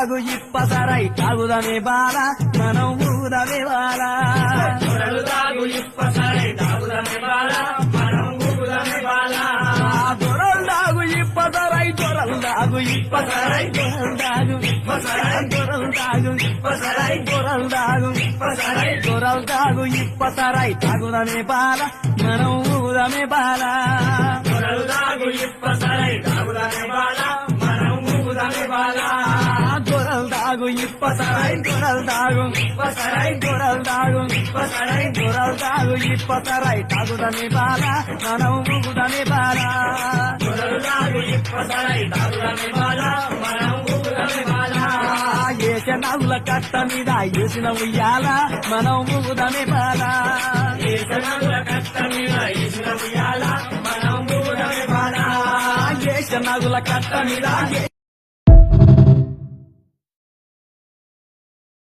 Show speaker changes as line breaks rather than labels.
దాగు ఇప్పసరై తాగుదమే బాల మనం ఊదమే బాల
దొరలు దాగు ఇప్పసరై తాగుదమే బాల మనం ఊగుదమే బాల
దొరలు దాగు ఇప్పసరై దొరలు దాగు ఇప్పసరై దొరలు దాగు
ఇప్పసరై
దొరలు దాగు
ఇప్పసరై
దొరలు దాగు
ఇప్పసరై
దొరలు దాగు ఇప్పసరై తాగుదమే బాల మనం ఊదమే బాల
దొరలు దాగు ఇప్పసరై తాగుదమే బాల మనం ఊగుదమే బాల
దొరలు దాగు ఇప్పసరై దొరలు దాగు
ఇప్పసరై
దొరలు దాగు
ఇప్పసరై
దొరలు దాగు ఇప్పసరై తాగుదమే బాల మనం ఊగుదమే బాల
దొరలు దాగు ఇప్పసరై తాగుదమే బాల మనం ఊగుదమే బాల
ఏస నవ్వుల కట్ట మీద ఏసిన ఉయ్యాల మనం ఊగుదమే బాల
ఏసనగుల కట్ట మీద ఏసిన ఉయ్యాల మనం ఊగుదమే బాల
ఏస నవ్వుల కట్ట మీద